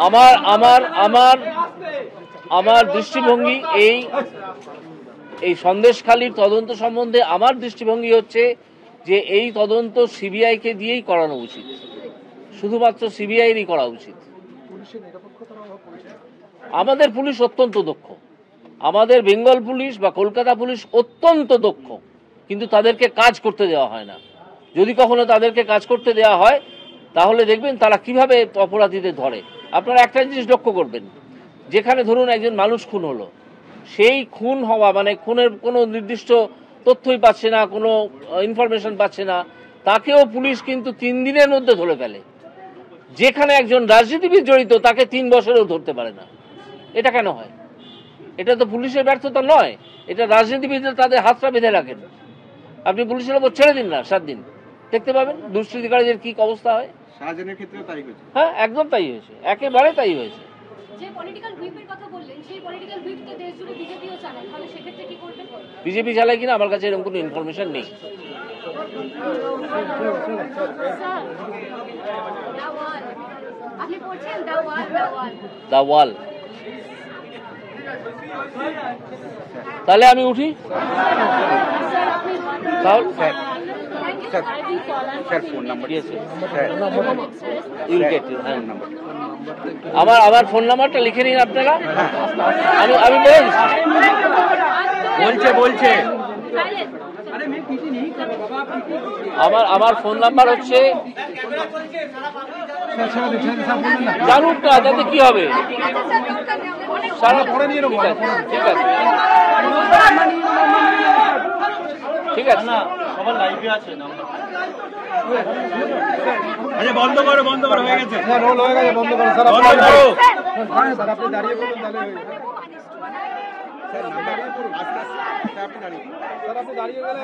আমার আমার আমার আমার দৃষ্টিভঙ্গি এই সন্দেশখালির তদন্ত সম্বন্ধে আমার দৃষ্টিভঙ্গি হচ্ছে যে এই তদন্ত সিবিআইকে দিয়েই করানো উচিত, শুধুমাত্র সিবিআইরই করা উচিত। আমাদের পুলিশ অত্যন্ত দক্ষ, আমাদের বেঙ্গল পুলিশ বা কলকাতা পুলিশ অত্যন্ত দক্ষ, কিন্তু তাদেরকে কাজ করতে দেওয়া হয় না। যদি কখনো তাদেরকে কাজ করতে দেওয়া হয় তাহলে দেখবেন তারা কিভাবে অপরাধীদের ধরে। আপনারা একটা জিনিস লক্ষ্য করবেন, যেখানে ধরুন একজন মানুষ খুন হলো, সেই খুন হওয়া মানে খুনের কোনো নির্দিষ্ট তথ্যই পাচ্ছে না, কোনো ইনফরমেশন পাচ্ছে না, তাকেও পুলিশ কিন্তু 3 দিনের মধ্যে ধরে ফেলে। যেখানে একজন রাজনীতিবিদ জড়িত তাকে 3 বছরেও ধরতে পারে না। এটা কেন হয়? এটা তো পুলিশের ব্যর্থতা নয়, এটা রাজনীতিবিদরা তাদের হাতটা বেঁধে রাখেন। আপনি পুলিশের উপর ছেড়ে দিন না 7 দিন, দেখতে পাবেন দুষ্কৃতিকারীদের কি অবস্থা হয়। শাহজাহানের ক্ষেত্রেও তাই হয়েছে। হ্যাঁ, একদম তাই হয়েছে, একেবারে তাই হয়েছে। যে পলিটিক্যাল হুইপের কথা বললেন, সেই পলিটিক্যাল হুইপ তো দেশ জুড়ে বিজেপিও চালায়, তাহলে সেক্ষেত্রে কি করবেন? বিজেপি চালায় কিনা আমার কাছে এরকম কোনো ইনফরমেশন নেই। আপনি পড়ছেন দা ওয়াল। তাহলে আমি উঠি। আমার ফোন নাম্বারটা লিখে নিন আপনারা। আমি বলছে আমার ফোন নাম্বার হচ্ছে, জানুক না তাতে কি হবে, ঠিক আছে ঠিক আছে না, সবার লাইভে আছে না। আরে বন্ধ করো হয়ে গেছে, স্যার রোল হয়ে গেছে, বন্ধ করো স্যার। বন্ধ করো স্যার আপনি দাঁড়িয়ে বলুন তাহলে হয়ে যাবে। স্যার দাঁড়িয়ে করুন, আস্তে আস্তে আপনি দাঁড়িয়ে, স্যার আপনি দাঁড়িয়ে গেলে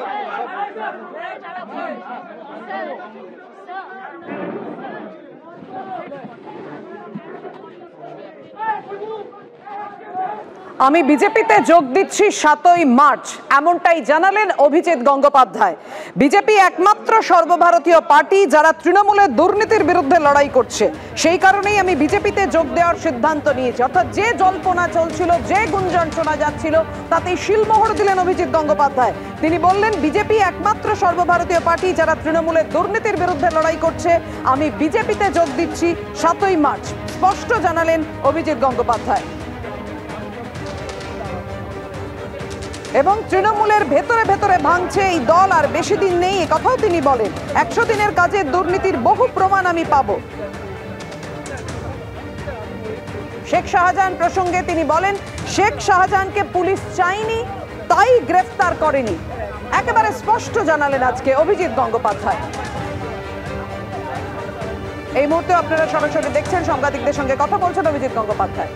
আমি বিজেপিতে যোগ দিচ্ছি 7ই মার্চ, এমনটাই জানালেন অভিজিৎ গঙ্গোপাধ্যায়। বিজেপি একমাত্র সর্বভারতীয় পার্টি যারা তৃণমূলের দুর্নীতির বিরুদ্ধে লড়াই করছে, সেই কারণেই আমি বিজেপিতে যোগ দেওয়ার সিদ্ধান্ত নিয়েছি। অর্থাৎ যে জল্পনা চলছিল, যে গুঞ্জন শোনা যাচ্ছিল, তাতেই শিলমোহর দিলেন অভিজিৎ গঙ্গোপাধ্যায়। তিনি বললেন বিজেপি একমাত্র সর্বভারতীয় পার্টি যারা তৃণমূলের দুর্নীতির বিরুদ্ধে লড়াই করছে, আমি বিজেপিতে যোগ দিচ্ছি 7ই মার্চ, স্পষ্ট জানালেন অভিজিৎ গঙ্গোপাধ্যায়। এবং তৃণমূলের ভেতরে ভেতরে ভাঙছে এই দল, আর বেশি দিন নেই, এ কথাও তিনি বলেন। 100 দিনের কাজে দুর্নীতির বহু প্রমাণ আমি পাবো। শেখ শাহজাহান প্রসঙ্গে তিনি বলেন, শেখ শাহজাহানকে পুলিশ চায়নি, তাই গ্রেফতার করেনি। একেবারে স্পষ্ট জানালেন আজকে অভিজিৎ গঙ্গোপাধ্যায়। এই মুহূর্তে আপনারা সরাসরি দেখছেন, সাংবাদিকদের সঙ্গে কথা বলছেন অভিজিৎ গঙ্গোপাধ্যায়।